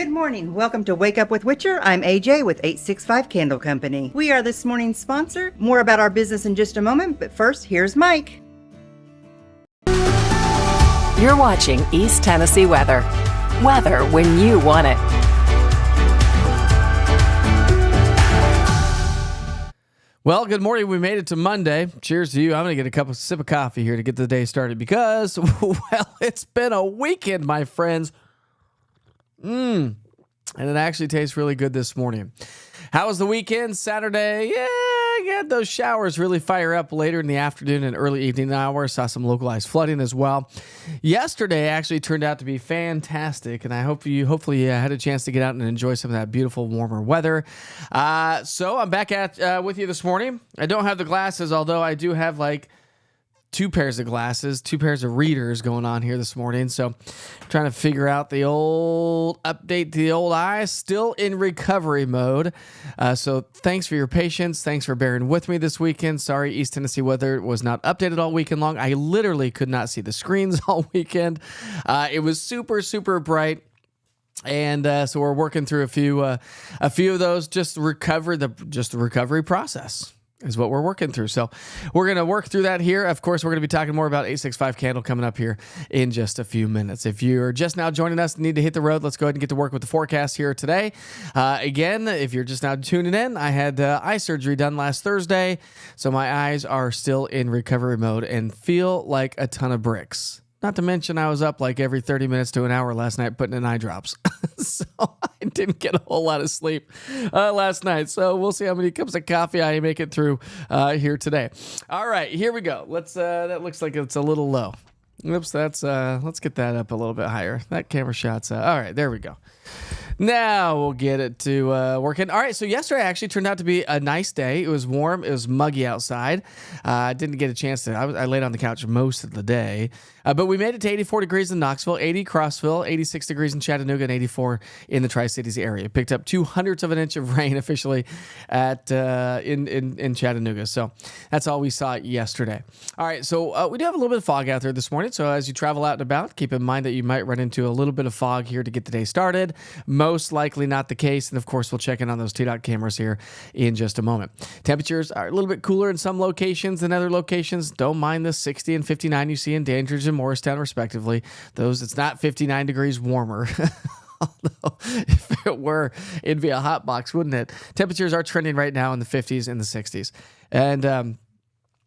Good morning. Welcome to Wake Up with Witcher. I'm AJ with 865 Candle Company. We are this morning's sponsor. More about our business in just a moment, but first, here's Mike. You're watching East Tennessee weather. Weather when you want it. Well, good morning. We made it to Monday. Cheers to you. I'm going to get a sip of coffee here to get the day started because, well, it's been a weekend, my friends. And it actually tastes really good this morning. How was the weekend? Saturday? Yeah, those showers really fire up later in the afternoon and early evening hours. Saw some localized flooding as well. Yesterday actually turned out to be fantastic, and I hope hopefully you had a chance to get out and enjoy some of that beautiful warmer weather. So I'm back with you this morning. I don't have the glasses, although I do have like two pairs of glasses, two pairs of readers going on here this morning. So trying to figure out the old update to the old eyes. Still in recovery mode. So thanks for your patience. Thanks for bearing with me this weekend. Sorry, East Tennessee weather was not updated all weekend long. I literally could not see the screens all weekend. It was super, super bright. And so we're working through a few of those. Just the recovery process is what we're working through. So we're going to work through that here. Of course, we're going to be talking more about 865 Candle coming up here in just a few minutes. If you're just now joining us and need to hit the road, let's go ahead and get to work with the forecast here today. Again, if you're just now tuning in, I had eye surgery done last Thursday, so my eyes are still in recovery mode and feel like a ton of bricks. Not to mention I was up like every 30 minutes to an hour last night putting in eye drops. So I didn't get a whole lot of sleep last night. So we'll see how many cups of coffee I make it through here today. All right, here we go. Let's. That looks like it's a little low. Oops, let's get that up a little bit higher. That camera shot's all right, there we go. Now we'll get it to working. All right, so yesterday actually turned out to be a nice day. It was warm. It was muggy outside. I didn't get a chance to. I laid on the couch most of the day. But we made it to 84 degrees in Knoxville, 80 Crossville, 86 degrees in Chattanooga, and 84 in the Tri-Cities area. Picked up 0.02 of an inch of rain officially at in Chattanooga. So that's all we saw yesterday. All right, so we do have a little bit of fog out there this morning. So as you travel out and about, keep in mind that you might run into a little bit of fog here to get the day started. Most likely not the case. And of course, we'll check in on those TDOT cameras here in just a moment. Temperatures are a little bit cooler in some locations than other locations. Don't mind the 60 and 59 you see in Dandridge and Morristown, respectively. It's not 59 degrees warmer. Although, if it were, it'd be a hot box, wouldn't it? Temperatures are trending right now in the 50s and the 60s.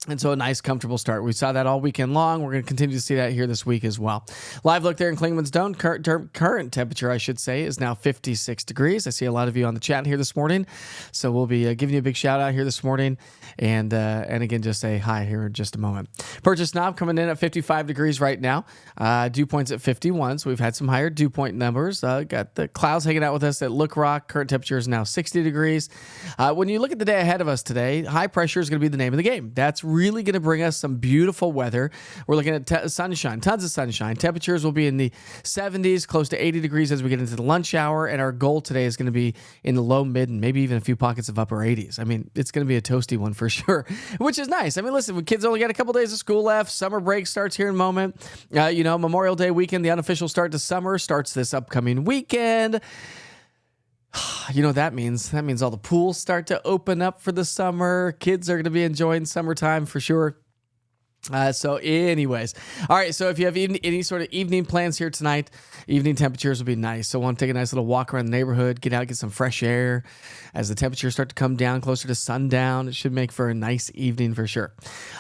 And so a nice, comfortable start. We saw that all weekend long. We're going to continue to see that here this week as well. Live look there in Clingman's Dome. Current temperature, I should say, is now 56 degrees. I see a lot of you on the chat here this morning. So we'll be giving you a big shout out here this morning. And again, just say hi here in just a moment. Purchase knob coming in at 55 degrees right now. Dew points at 51. So we've had some higher dew point numbers. Got the clouds hanging out with us at Look Rock. Current temperature is now 60 degrees. When you look at the day ahead of us today, high pressure is going to be the name of the game. That's really going to bring us some beautiful weather. We're looking at sunshine, tons of sunshine. Temperatures will be in the 70s, close to 80 degrees as we get into the lunch hour. And our goal today is going to be in the low, mid, and maybe even a few pockets of upper 80s. I mean, it's going to be a toasty one for sure, which is nice. I mean, listen, when kids only got a couple days of school left, summer break starts here in a moment. Memorial Day weekend, the unofficial start to summer starts this upcoming weekend. You know what that means? That means all the pools start to open up for the summer. Kids are going to be enjoying summertime for sure. So anyways, all right, so if you have any sort of evening plans here tonight, evening temperatures will be nice. So I want to take a nice little walk around the neighborhood, get out, get some fresh air. As the temperatures start to come down closer to sundown, it should make for a nice evening for sure.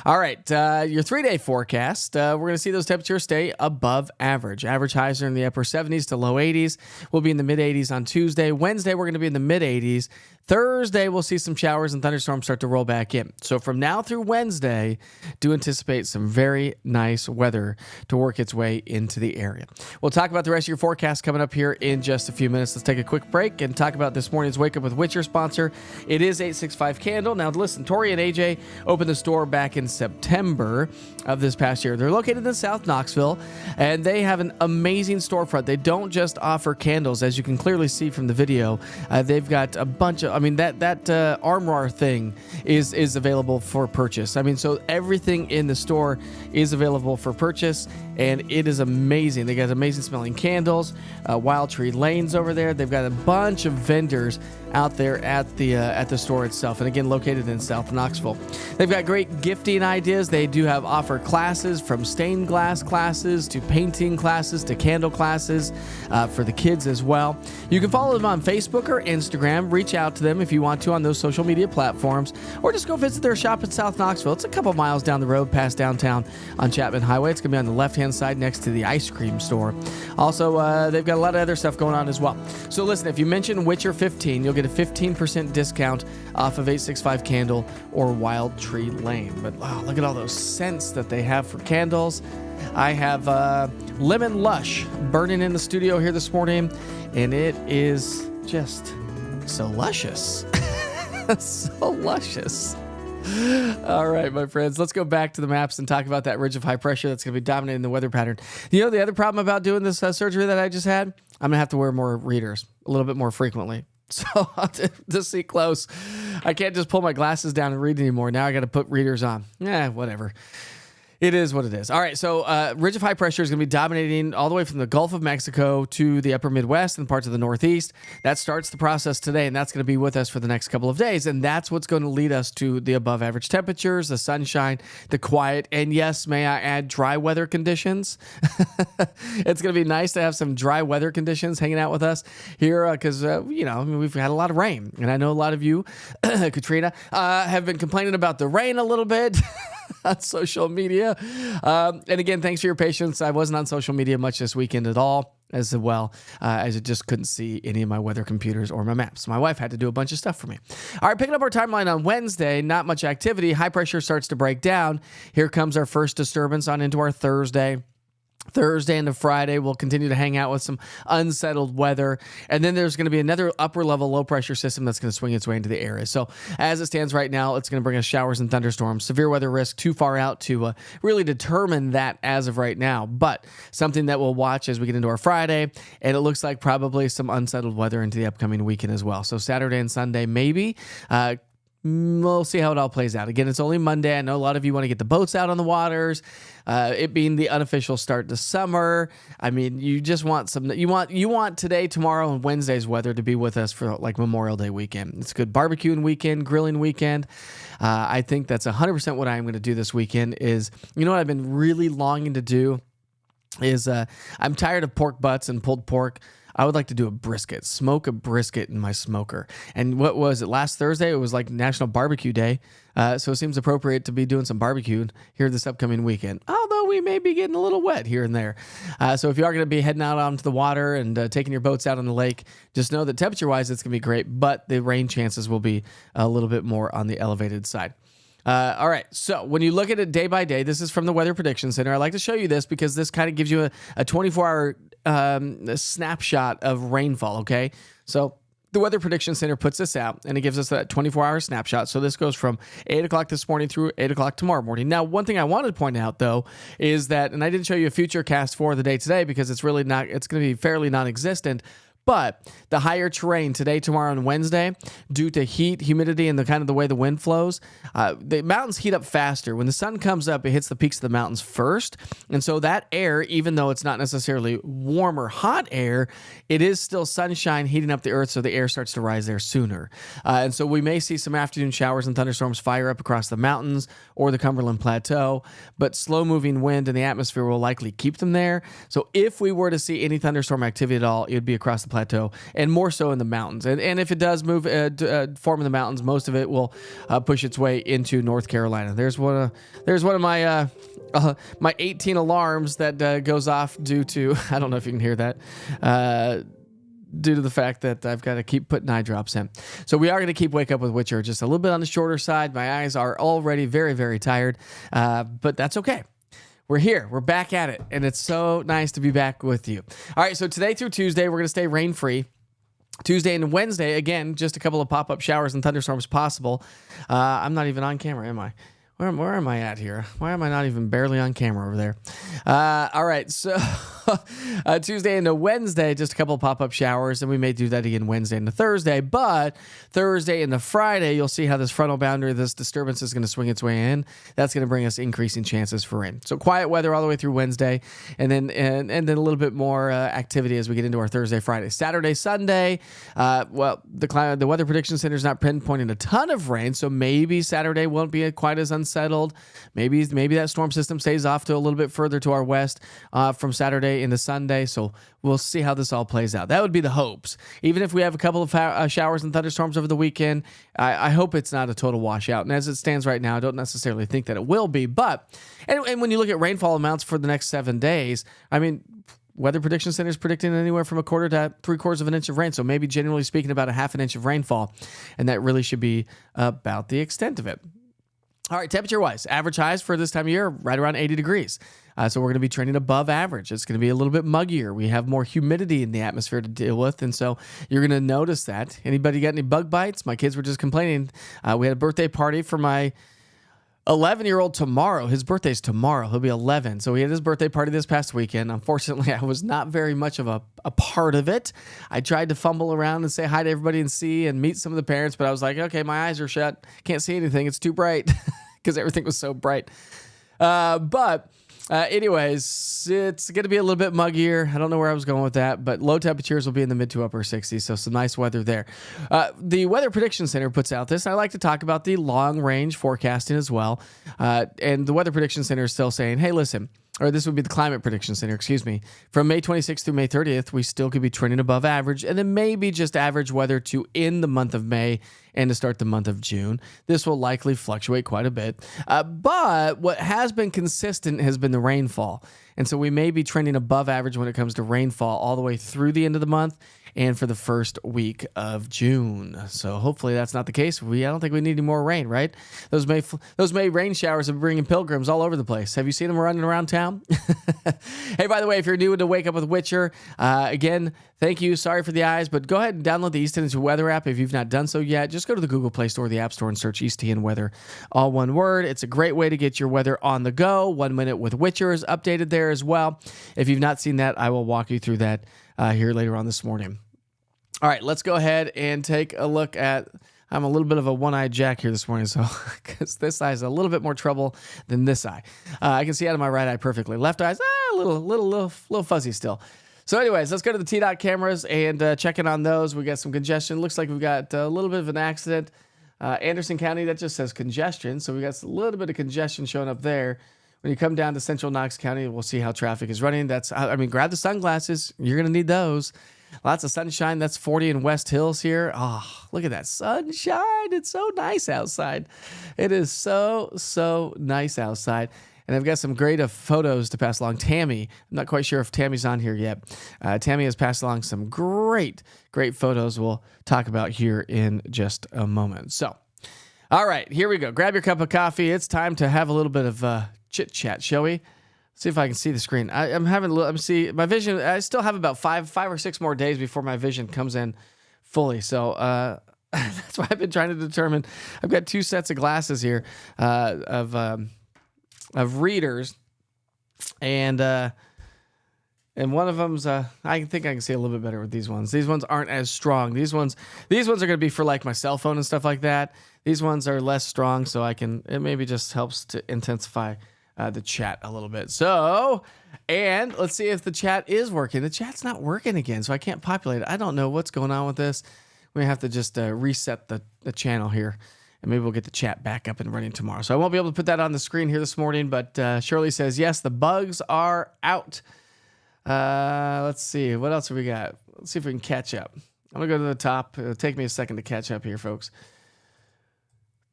All right, your 3-day forecast, we're going to see those temperatures stay above average. Average highs are in the upper 70s to low 80s. We'll be in the mid 80s on Tuesday. Wednesday, we're going to be in the mid 80s. Thursday, we'll see some showers and thunderstorms start to roll back in. So from now through Wednesday, do anticipate some very nice weather to work its way into the area. We'll talk about the rest of your forecast coming up here in just a few minutes. Let's take a quick break and talk about this morning's Wake Up with Witcher sponsor. It is 865 Candle. Now listen, Tori and AJ opened the store back in September of this past year. They're located in South Knoxville, and they have an amazing storefront. They don't just offer candles, as you can clearly see from the video. They've got a bunch of I mean, that Armoire thing is available for purchase. I mean, so everything in the store is available for purchase, and it is amazing. They got amazing smelling candles, Wild Tree Lanes over there. They've got a bunch of vendors out there at the store itself, and again, located in South Knoxville. They've got great gifting ideas. They do have offer classes, from stained glass classes to painting classes to candle classes for the kids as well. You can follow them on Facebook or Instagram. Reach out to them if you want to on those social media platforms, or just go visit their shop in South Knoxville. It's a couple miles down the road past downtown on Chapman Highway. It's going to be on the left-hand side next to the ice cream store. Also, they've got a lot of other stuff going on as well. So listen, if you mention Witcher 15, you'll get a 15% discount off of 865 Candle or Wild Tree Lane. But wow, look at all those scents that they have for candles. I have Lemon Lush burning in the studio here this morning, and it is just so luscious. So luscious. All right, my friends, let's go back to the maps and talk about that ridge of high pressure that's going to be dominating the weather pattern. You know, the other problem about doing this surgery that I just had, I'm going to have to wear more readers a little bit more frequently. So to see close, I can't just pull my glasses down and read anymore. Now I got to put readers on. Whatever. It is what it is. All right, so ridge of high pressure is going to be dominating all the way from the Gulf of Mexico to the upper Midwest and parts of the Northeast. That starts the process today, and that's going to be with us for the next couple of days. And that's what's going to lead us to the above average temperatures, the sunshine, the quiet, and yes, may I add, dry weather conditions. It's going to be nice to have some dry weather conditions hanging out with us here because, we've had a lot of rain. And I know a lot of you, Katrina, have been complaining about the rain a little bit. On social media. And again, thanks for your patience. I wasn't on social media much this weekend at all, as well as I just couldn't see any of my weather computers or my maps. My wife had to do a bunch of stuff for me. All right, picking up our timeline on Wednesday, not much activity. High pressure starts to break down. Here comes our first disturbance on into our Thursday. Thursday into Friday, we'll continue to hang out with some unsettled weather. And then there's going to be another upper level low pressure system that's going to swing its way into the area. So as it stands right now, it's going to bring us showers and thunderstorms. Severe weather risk too far out to really determine that as of right now. But something that we'll watch as we get into our Friday. And it looks like probably some unsettled weather into the upcoming weekend as well. So Saturday and Sunday, maybe. We'll see how it all plays out. Again, it's only Monday. I know a lot of you want to get the boats out on the waters. It being the unofficial start to summer. I mean, you just want some. You want today, tomorrow, and Wednesday's weather to be with us for like Memorial Day weekend. It's a good barbecuing weekend, grilling weekend. I think that's 100% what I'm going to do this weekend. Is what I've been really longing to do is I'm tired of pork butts and pulled pork. I would like to do a brisket, smoke a brisket in my smoker. And what was it, last Thursday? It was like National Barbecue Day. So it seems appropriate to be doing some barbecue here this upcoming weekend. Although we may be getting a little wet here and there. So if you are going to be heading out onto the water and taking your boats out on the lake, just know that temperature-wise it's going to be great, but the rain chances will be a little bit more on the elevated side. All right, so when you look at it day by day, this is from the Weather Prediction Center. I like to show you this because this kind of gives you a 24-hour snapshot of rainfall, okay? So the Weather Prediction Center puts this out, and it gives us that 24-hour snapshot. So this goes from 8 o'clock this morning through 8 o'clock tomorrow morning. Now, one thing I wanted to point out, though, is that, and I didn't show you a future cast for the day today because it's really not, it's going to be fairly non-existent, but the higher terrain today, tomorrow, and Wednesday, due to heat, humidity, and the kind of the way the wind flows, the mountains heat up faster. When the sun comes up, it hits the peaks of the mountains first. And so that air, even though it's not necessarily warm or hot air, it is still sunshine heating up the earth, so the air starts to rise there sooner. And so we may see some afternoon showers and thunderstorms fire up across the mountains or the Cumberland Plateau, but slow-moving wind in the atmosphere will likely keep them there. So if we were to see any thunderstorm activity at all, it would be across the plateau, and more so in the mountains. And if it does move, form in the mountains, most of it will push its way into North Carolina. There's one of my my 18 alarms that goes off due to, I don't know if you can hear that, due to the fact that I've got to keep putting eye drops in. So we are going to keep Wake Up with Witcher just a little bit on the shorter side. My eyes are already very, very tired, but that's okay. We're here. We're back at it, and it's so nice to be back with you. All right, so today through Tuesday, we're going to stay rain-free. Tuesday and Wednesday, again, just a couple of pop-up showers and thunderstorms possible. I'm not even on camera, am I? Where am I at here? Why am I not even barely on camera over there? All right, so Tuesday into Wednesday, just a couple of pop-up showers, and we may do that again Wednesday into Thursday. But Thursday into Friday, you'll see how this frontal boundary, this disturbance is going to swing its way in. That's going to bring us increasing chances for rain. So quiet weather all the way through Wednesday, and then a little bit more activity as we get into our Thursday, Friday, Saturday, Sunday. The Weather Prediction Center is not pinpointing a ton of rain, so maybe Saturday won't be quite as unsettled. Maybe that storm system stays off to a little bit further to our west from Saturday into Sunday. So we'll see how this all plays out. That would be the hopes. Even if we have a couple of showers and thunderstorms over the weekend, I hope it's not a total washout. And as it stands right now, I don't necessarily think that it will be. But and when you look at rainfall amounts for the next 7 days, I mean, Weather Prediction Center is predicting anywhere from 1/4 to 3/4 of an inch of rain. So maybe generally speaking about a 1/2 inch of rainfall. And that really should be about the extent of it. All right, temperature-wise, average highs for this time of year, right around 80 degrees. So we're going to be trending above average. It's going to be a little bit muggier. We have more humidity in the atmosphere to deal with, and so you're going to notice that. Anybody got any bug bites? My kids were just complaining. We had a birthday party for my 11-year-old tomorrow. His birthday's tomorrow. He'll be 11. So he had his birthday party this past weekend. Unfortunately, I was not very much of a part of it. I tried to fumble around and say hi to everybody and see and meet some of the parents, but I was like, okay, my eyes are shut. Can't see anything. It's too bright because everything was so bright. Anyways, it's going to be a little bit muggier. I don't know where I was going with that, but low temperatures will be in the mid to upper 60s, so some nice weather there. The Weather Prediction Center puts out this. I like to talk about the long-range forecasting as well. And the Weather Prediction Center is still saying, hey, listen, or this would be the Climate Prediction Center, excuse me. From May 26th through May 30th, we still could be trending above average, and then maybe just average weather to end the month of May and to start the month of June. This will likely fluctuate quite a bit. But what has been consistent has been the rainfall. And so we may be trending above average when it comes to rainfall all the way through the end of the month and for the first week of June. So hopefully that's not the case. I don't think we need any more rain, right? Those May rain showers are bringing pilgrims all over the place. Have you seen them running around town? Hey, by the way, if you're new to Wake Up with Witcher, again, thank you. Sorry for the eyes, but go ahead and download the East Tennessee Weather app if you've not done so yet. Just go to the Google Play Store or the App Store and search East TN Weather, all one word. It's a great way to get your weather on the go. 1 Minute with Witcher is updated there as well. If you've not seen that, I will walk you through that here later on this morning. All right, let's go ahead and take a look at, I'm a little bit of a one-eyed Jack here this morning, so because this eye is a little bit more trouble than this eye. I can see out of my right eye perfectly. Left eye's a little fuzzy still. So anyways, let's go to the T-Dot cameras and check in on those. We got some congestion. Looks like we've got a little bit of an accident. Anderson County, that just says congestion, so we got a little bit of congestion showing up there. When you come down to Central Knox County, we'll see how traffic is running. Grab the sunglasses. You're going to need those. Lots of sunshine. That's 40 in West Hills here. Oh, look at that sunshine. It's so nice outside. It is so nice outside. And I've got some great photos to pass along. Tammy, I'm not quite sure if Tammy's on here yet. Tammy has passed along some great photos we'll talk about here in just a moment. So, all right, here we go. Grab your cup of coffee. It's time to have a little bit of chit chat, shall we? See if I can see the screen. I'm see my vision. I still have about five or six more days before my vision comes in fully. So that's why I've been trying to determine. I've got 2 sets of glasses here of readers, and one of them's I think I can see a little bit better with these ones. These ones aren't as strong. These ones are going to be for like my cell phone and stuff like that. These ones are less strong, so it maybe just helps to intensify the chat a little bit. So, and let's see if the chat is working. The chat's not working again, so I can't populate it. I don't know what's going on with this. We have to just reset the channel here, and maybe we'll get the chat back up and running tomorrow. So I won't be able to put that on the screen here this morning, but Shirley says, yes, the bugs are out. Let's see. What else have we got? Let's see if we can catch up. I'm going to go to the top. It'll take me a second to catch up here, folks.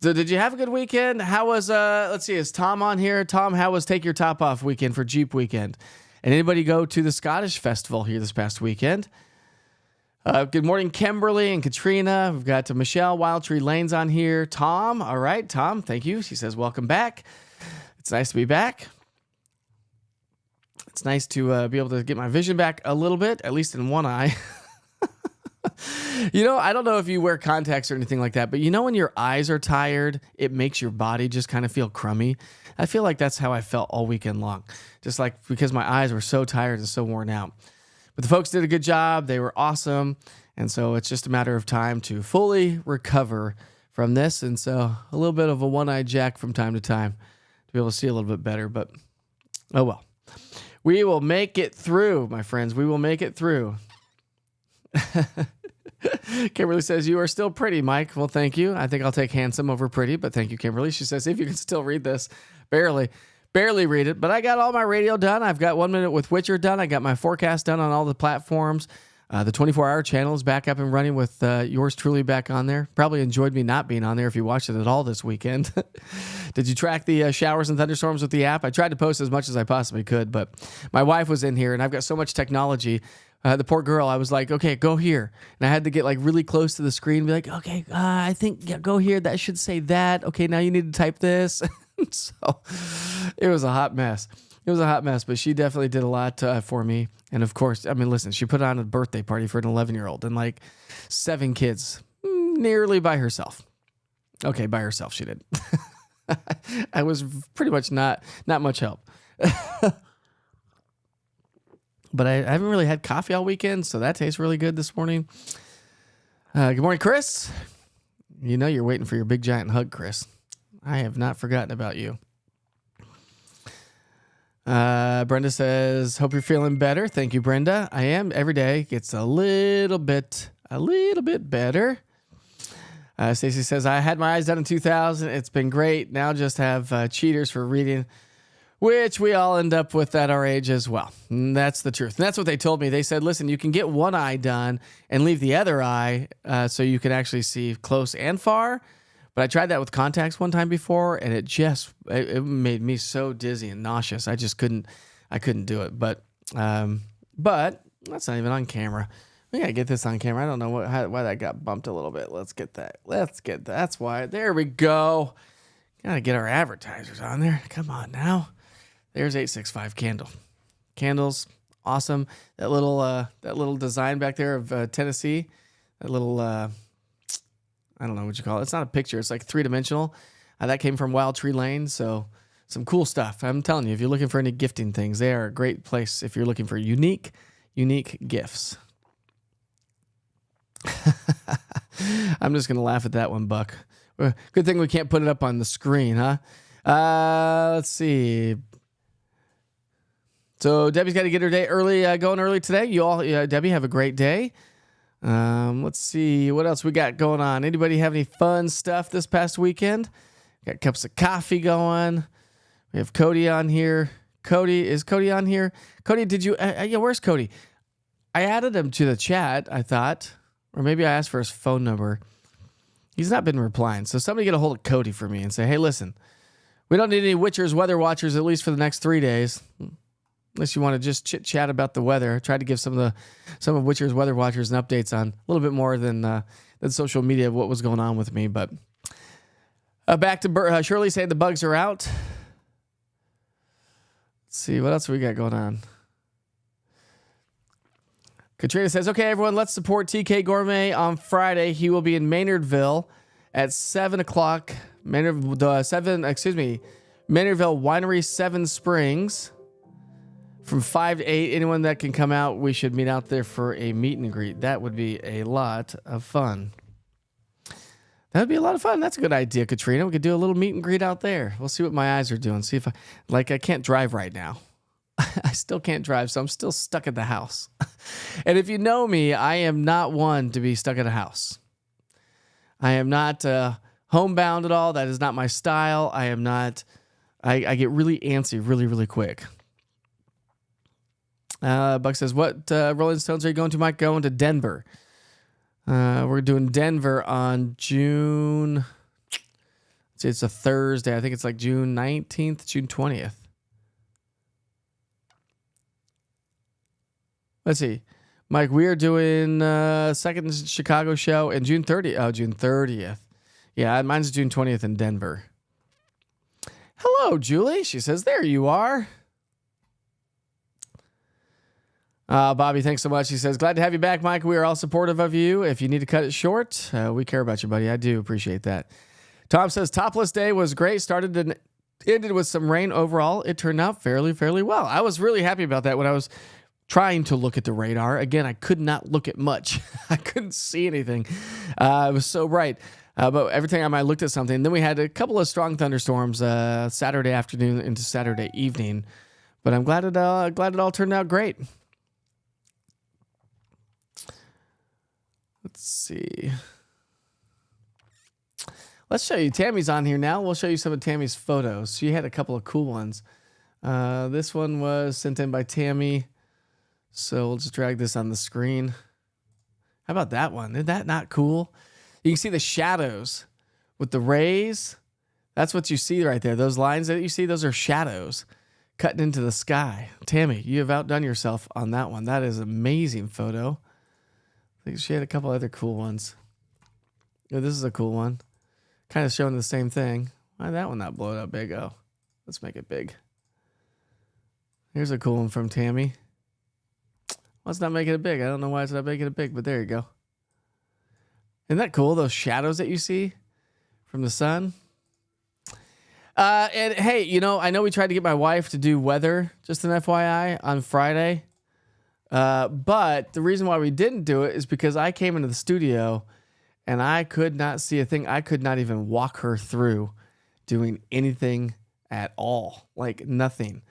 So did you have a good weekend? How was, let's see, is Tom on here? Tom, how was Take Your Top Off weekend for Jeep weekend? And anybody go to the Scottish Festival here this past weekend? Good morning, Kimberly and Katrina. We've got Michelle Wildtree Lanes on here. Tom, all right, Tom, thank you. She says, welcome back. It's nice to be back. It's nice to be able to get my vision back a little bit, at least in one eye. I don't know if you wear contacts or anything like that, but when your eyes are tired, it makes your body just kind of feel crummy. I feel like that's how I felt all weekend long, just like because my eyes were so tired and so worn out. But the folks did a good job. They were awesome. And so it's just a matter of time to fully recover from this. And so a little bit of a one-eyed jack from time to time to be able to see a little bit better. But oh well. We will make it through, my friends. We will make it through. Kimberly says, you are still pretty, Mike. Well, thank you. I think I'll take handsome over pretty, but thank you, Kimberly. She says, if you can still read this, barely read it, but I got all my radio done. I've got 1 Minute with Witcher done. I got my forecast done on all the platforms. The 24-hour channel is back up and running with yours truly back on there. Probably enjoyed me not being on there if you watched it at all this weekend. Did you track the showers and thunderstorms with the app? I tried to post as much as I possibly could, but my wife was in here, and I've got so much technology. The poor girl, I was like, okay, go here. And I had to get like really close to the screen and be like, okay, I think go here. That should say that. Okay, now you need to type this. So it was a hot mess. But she definitely did a lot for me. And of course, I mean, listen, she put on a birthday party for an 11-year-old and like 7 kids, nearly by herself. Okay, by herself she did. I was pretty much not much help. But I haven't really had coffee all weekend, so that tastes really good this morning. Good morning, Chris. You're waiting for your big giant hug, Chris. I have not forgotten about you. Brenda says, hope you're feeling better. Thank you, Brenda. I am. Every day gets a little bit better. Stacy says, I had my eyes done in 2000. It's been great. Now just have cheaters for reading, which we all end up with at our age as well. And that's the truth. And that's what they told me. They said, listen, you can get one eye done and leave the other eye so you can actually see close and far. But I tried that with contacts one time before, and it made me so dizzy and nauseous. I couldn't do it. But that's not even on camera. We gotta get this on camera. I don't know why that got bumped a little bit. Let's get that. That's why. There we go. Gotta get our advertisers on there. Come on now. There's 865 Candle. Candles, awesome. That little design back there of Tennessee. That little I don't know what you call it. It's not a picture. It's like 3-dimensional. That came from Wild Tree Lane. So some cool stuff. I'm telling you, if you're looking for any gifting things, they are a great place if you're looking for unique gifts. I'm just going to laugh at that one, Buck. Good thing we can't put it up on the screen, huh? Let's see. So Debbie's got to get her day going early today. You all, Debbie, have a great day. Let's see what else we got going on. Anybody have any fun stuff this past weekend? Got cups of coffee going. We have Cody on here. Is Cody on here? Cody, did you? Where's Cody? I added him to the chat, I thought, or maybe I asked for his phone number. He's not been replying. So somebody get a hold of Cody for me and say, hey, listen, we don't need any Witchers weather watchers at least for the next 3 days. Unless you want to just chit chat about the weather. I tried to give some of Witcher's weather watchers and updates on a little bit more than social media of what was going on with me. But back to Shirley saying the bugs are out. Let's see what else we got going on. Katrina says, okay, everyone, let's support TK Gourmet on Friday. He will be in Maynardville at 7 o'clock. Maynardville Winery, 7 Springs. From 5 to 8, anyone that can come out, we should meet out there for a meet and greet. That would be a lot of fun. That would be a lot of fun. That's a good idea, Katrina. We could do a little meet and greet out there. We'll see what my eyes are doing. See if I can't drive right now. I still can't drive, so I'm still stuck at the house. And if you know me, I am not one to be stuck at a house. I am not homebound at all. That is not my style. I am not. I get really antsy really, really quick. Buck says, what Rolling Stones are you going to, Mike? Going to Denver. We're doing Denver on June. It's a Thursday. I think it's like June 19th, June 20th. Let's see. Mike, we are doing second Chicago show and June 30th. Oh, June 30th. Yeah, mine's June 20th in Denver. Hello, Julie. She says, there you are. Bobby, thanks so much. He says, glad to have you back, Mike. We are all supportive of you. If you need to cut it short, we care about you, buddy. I do appreciate that. Tom says, topless day was great. Started and ended with some rain. Overall, it turned out fairly well. I was really happy about that when I was trying to look at the radar. Again, I could not look at much. I couldn't see anything. It was so bright. But every time I looked at something, then we had a couple of strong thunderstorms Saturday afternoon into Saturday evening. But I'm glad it all turned out great. Let's see. Let's show you. Tammy's on here now. We'll show you some of Tammy's photos. She had a couple of cool ones. This one was sent in by Tammy. So we'll just drag this on the screen. How about that one? Isn't that not cool? You can see the shadows with the rays. That's what you see right there. Those lines that you see, those are shadows cutting into the sky. Tammy, you have outdone yourself on that one. That is an amazing photo. I think she had a couple other cool ones. Yeah, this is a cool one. Kind of showing the same thing. Why did that one not blow it up big? Oh, let's make it big. Here's a cool one from Tammy. Well, it's not making it big. I don't know why it's not making it big, but there you go. Isn't that cool? Those shadows that you see from the sun. And hey, I know we tried to get my wife to do weather, just an FYI, on Friday. But the reason why we didn't do it is because I came into the studio and I could not see a thing. I could not even walk her through doing anything at all. Like nothing.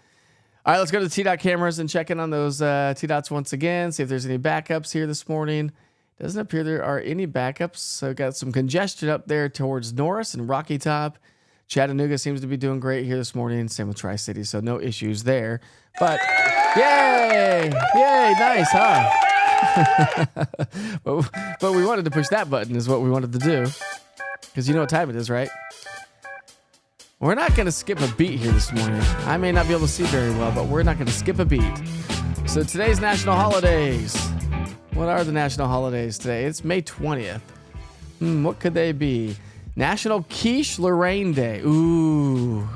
All right, let's go to the T-Dot cameras and check in on those T-Dots once again. See if there's any backups here this morning. Doesn't appear there are any backups. So got some congestion up there towards Norris and Rocky Top. Chattanooga seems to be doing great here this morning. Same with Tri-City, so no issues there. But yay, nice, huh? but we wanted to push that button is what we wanted to do. Because you know what time it is, right? We're not going to skip a beat here this morning. I may not be able to see very well, but we're not going to skip a beat. So today's national holidays. What are the national holidays today? It's May 20th. What could they be? National Quiche Lorraine Day. Ooh.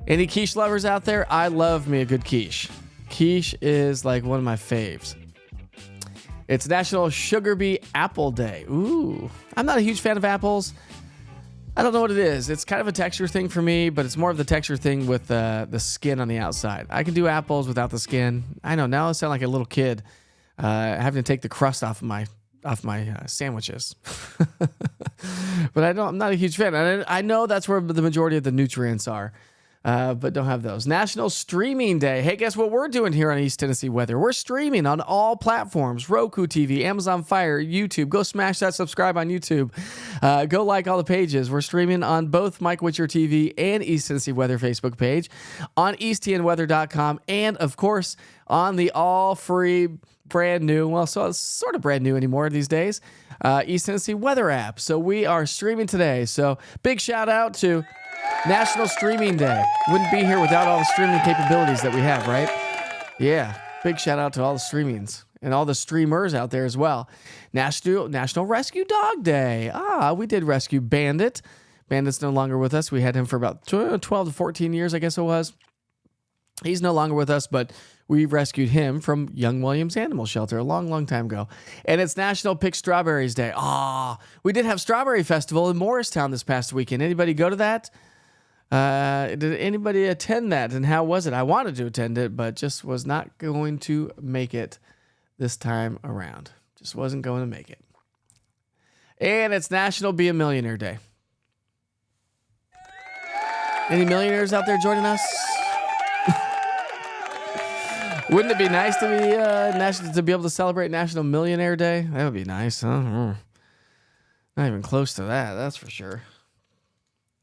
Any quiche lovers out there? I love me a good quiche. Quiche is like one of my faves. It's National Sugar Bee Apple Day. Ooh. I'm not a huge fan of apples. I don't know what it is. It's kind of a texture thing for me, but it's more of the texture thing with the skin on the outside. I can do apples without the skin. I know, now I sound like a little kid having to take the crust off my sandwiches. But I'm not a huge fan. I know that's where the majority of the nutrients are, but don't have those. National Streaming Day. Hey, guess what we're doing here on East Tennessee Weather? We're streaming on all platforms. Roku TV, Amazon Fire, YouTube. Go smash that subscribe on YouTube. Go like all the pages. We're streaming on both Mike Witcher TV and East Tennessee Weather Facebook page, on easttnweather.com, and, of course, on the all-free brand new, well, so it's sort of brand new anymore these days, East Tennessee Weather app. So we are streaming today. So big shout out to National Streaming Day. Wouldn't be here without all the streaming capabilities that we have, right? Yeah, big shout out to all the streamings and all the streamers out there as well. National Rescue Dog Day. We did rescue Bandit. Bandit's no longer with us. We had him for about 12 to 14 years, I guess it was. He's no longer with us, but we rescued him from Young Williams Animal Shelter a long time ago. And it's National Pick Strawberries Day. We did have Strawberry Festival in Morristown this past weekend. Anybody go to that? Did anybody attend that? And how was it? I wanted to attend it, but just was not going to make it this time around. Just wasn't going to make it. And it's National Be a Millionaire Day. Any millionaires out there joining us? Wouldn't it be nice to be able to celebrate National Millionaire Day? That would be nice, huh? Not even close to that, that's for sure.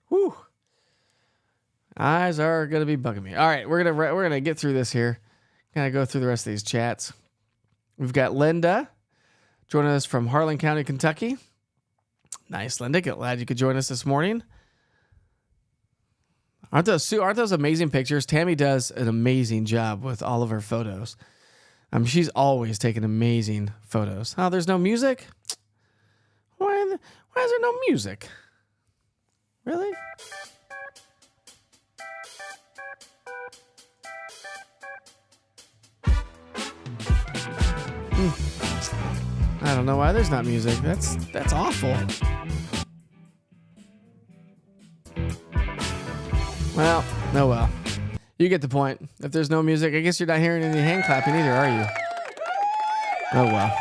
Whew. Eyes are gonna be bugging me. All right, we're gonna get through this here. Gonna go through the rest of these chats. We've got Linda joining us from Harlan County, Kentucky. Nice, Linda. Glad you could join us this morning. Aren't those amazing pictures? Tammy does an amazing job with all of her photos. She's always taking amazing photos. Oh, there's no music? Why is there no music? Really? I don't know why there's not music. That's awful. Well, oh well. You get the point. If there's no music, I guess you're not hearing any hand clapping either, are you? Oh well.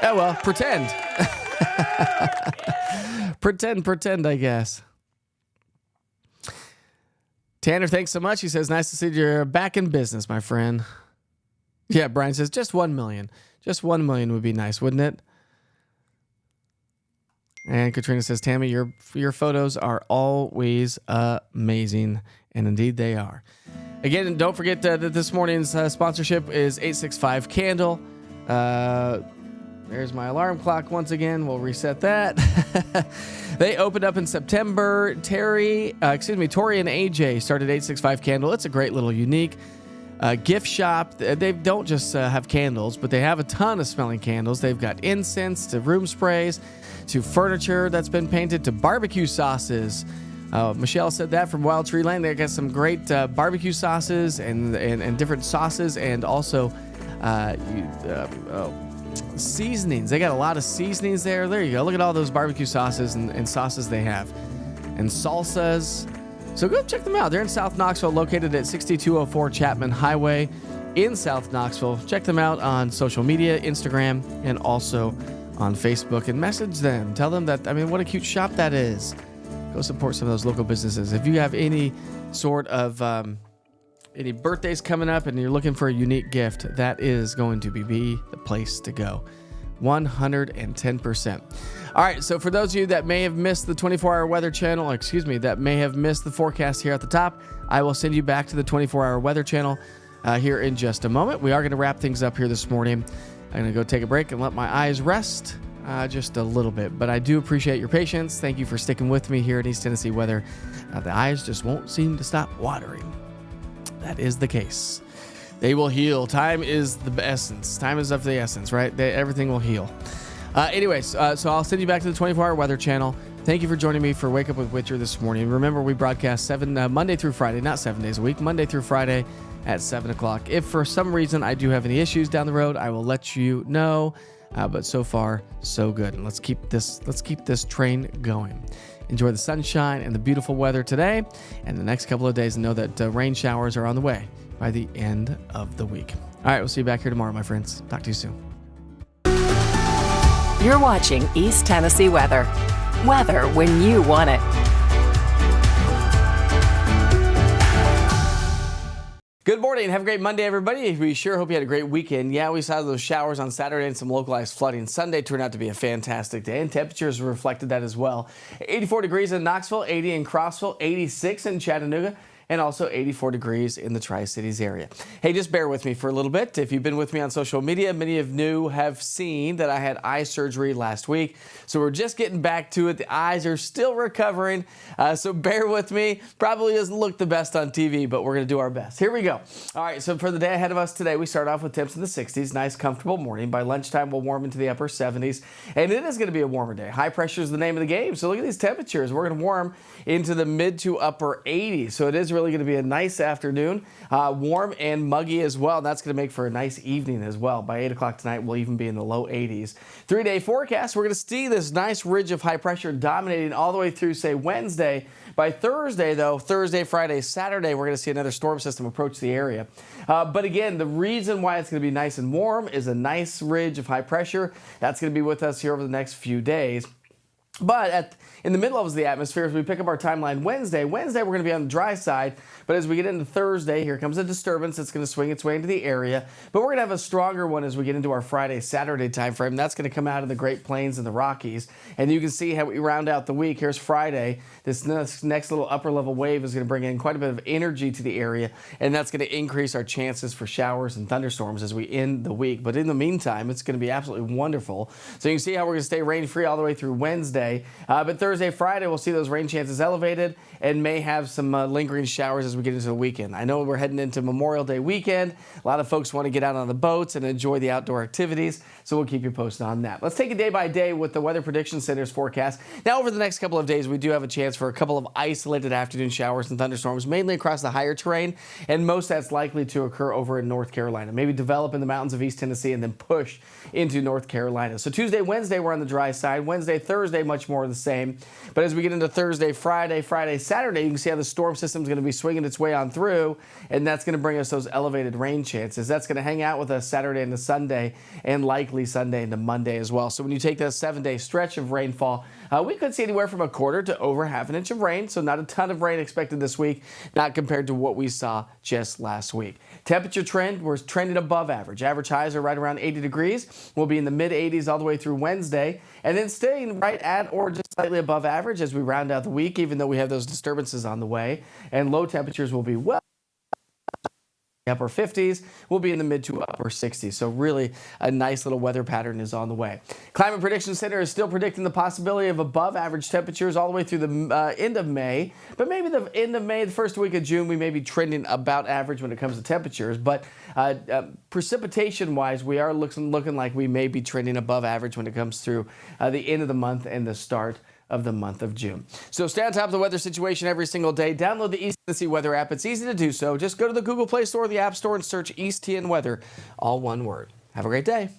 Oh well, pretend. pretend, I guess. Tanner, thanks so much. He says, nice to see you're back in business, my friend. Yeah, Brian says, just 1 million. Just 1 million would be nice, wouldn't it? And Katrina says, Tammy, your photos are always amazing. And indeed they are. Again, don't forget that this morning's sponsorship is 865 Candle. There's my alarm clock once again. We'll reset that. They opened up in September. Tori and AJ started 865 Candle. It's a great little unique gift shop. They don't just have candles, but they have a ton of smelling candles. They've got incense to room sprays to furniture that's been painted to barbecue sauces. Michelle said that from Wild Tree Lane. They got some great barbecue sauces and different sauces and also seasonings. They got a lot of seasonings there. There you go. Look at all those barbecue sauces and sauces they have. And salsas. So go check them out. They're in South Knoxville, located at 6204 Chapman Highway in South Knoxville. Check them out on social media, Instagram, and also on Facebook. And message them. Tell them that, what a cute shop that is. Go support some of those local businesses. If you have any sort of any birthdays coming up and you're looking for a unique gift, that is going to be the place to go. 110%. All right, so for those of you that may have missed the 24-hour weather channel, that may have missed the forecast here at the top, I will send you back to the 24-hour weather channel here in just a moment. We are going to wrap things up here this morning. I'm going to go take a break and let my eyes rest just a little bit. But I do appreciate your patience. Thank you for sticking with me here in East Tennessee weather. The eyes just won't seem to stop watering. That is the case. They will heal. Time is the essence. Time is of the essence, right? Everything will heal. So I'll send you back to the 24-hour weather channel. Thank you for joining me for Wake Up with Witcher this morning. Remember, we broadcast Monday through Friday, not 7 days a week, Monday through Friday at 7 o'clock. If for some reason I do have any issues down the road, I will let you know. But so far, so good. And let's keep this train going. Enjoy the sunshine and the beautiful weather today and the next couple of days, and know that rain showers are on the way by the end of the week. All right, we'll see you back here tomorrow, my friends. Talk to you soon. You're watching East Tennessee weather. Weather when you want it. Good morning. Have a great Monday, everybody. We sure hope you had a great weekend. Yeah, we saw those showers on Saturday and some localized flooding. Sunday turned out to be a fantastic day, and temperatures reflected that as well. 84 degrees in Knoxville, 80 in Crossville, 86 in Chattanooga, and also 84 degrees in the Tri-Cities area. Hey, just bear with me for a little bit. If you've been with me on social media, many of you have seen that I had eye surgery last week. So we're just getting back to it. The eyes are still recovering. So bear with me. Probably doesn't look the best on TV, but we're going to do our best. Here we go. All right, so for the day ahead of us today, we start off with temps in the 60s. Nice, comfortable morning. By lunchtime, we'll warm into the upper 70s. And it is going to be a warmer day. High pressure is the name of the game. So look at these temperatures. We're going to warm into the mid to upper 80s. So it is really going to be a nice afternoon, warm and muggy as well. That's going to make for a nice evening as well. By 8 o'clock tonight, we'll even be in the low 80s. 3-day forecast, we're going to see this nice ridge of high pressure dominating all the way through, say, Wednesday. By Thursday, though, Thursday, Friday, Saturday, we're going to see another storm system approach the area. But again, the reason why it's going to be nice and warm is a nice ridge of high pressure. That's going to be with us here over the next few days. But in the mid-levels of the atmosphere, as we pick up our timeline Wednesday, we're going to be on the dry side. But as we get into Thursday, here comes a disturbance that's going to swing its way into the area. But we're going to have a stronger one as we get into our Friday, Saturday time frame. That's going to come out of the Great Plains and the Rockies. And you can see how we round out the week. Here's Friday. This next little upper-level wave is going to bring in quite a bit of energy to the area. And that's going to increase our chances for showers and thunderstorms as we end the week. But in the meantime, it's going to be absolutely wonderful. So you can see how we're going to stay rain-free all the way through Wednesday. Thursday. But Thursday, Friday, we'll see those rain chances elevated and may have some lingering showers as we get into the weekend. I know we're heading into Memorial Day weekend. A lot of folks want to get out on the boats and enjoy the outdoor activities, so we'll keep you posted on that. Let's take it day by day with the Weather Prediction Center's forecast. Now, over the next couple of days, we do have a chance for a couple of isolated afternoon showers and thunderstorms, mainly across the higher terrain, and most that's likely to occur over in North Carolina. Maybe develop in the mountains of East Tennessee and then push into North Carolina. So Tuesday, Wednesday, we're on the dry side. Wednesday, Thursday, much more of the same. But as we get into Thursday, Friday, Saturday, you can see how the storm system is going to be swinging its way on through, and that's going to bring us those elevated rain chances. That's going to hang out with us Saturday into Sunday, and likely Sunday into Monday as well. So when you take that 7-day stretch of rainfall, we could see anywhere from a quarter to over half an inch of rain. So not a ton of rain expected this week, not compared to what we saw just last week. Temperature trend, we're trending above average. Average highs are right around 80 degrees. We'll be in the mid 80s all the way through Wednesday, and then staying right at or just slightly above average as we round out the week, even though we have those disturbances on the way. And low temperatures will be well upper 50s, we'll be in the mid to upper 60s. So really a nice little weather pattern is on the way. Climate Prediction Center is still predicting the possibility of above average temperatures all the way through the end of May. But maybe the end of May, the first week of June, we may be trending about average when it comes to temperatures. But precipitation wise, we are looking like we may be trending above average when it comes through the end of the month and the start of the month of June. So stay on top of the weather situation every single day. Download the East Tennessee Weather app. It's easy to do so. Just go to the Google Play Store or the App Store and search East TN Weather, all one word. Have a great day.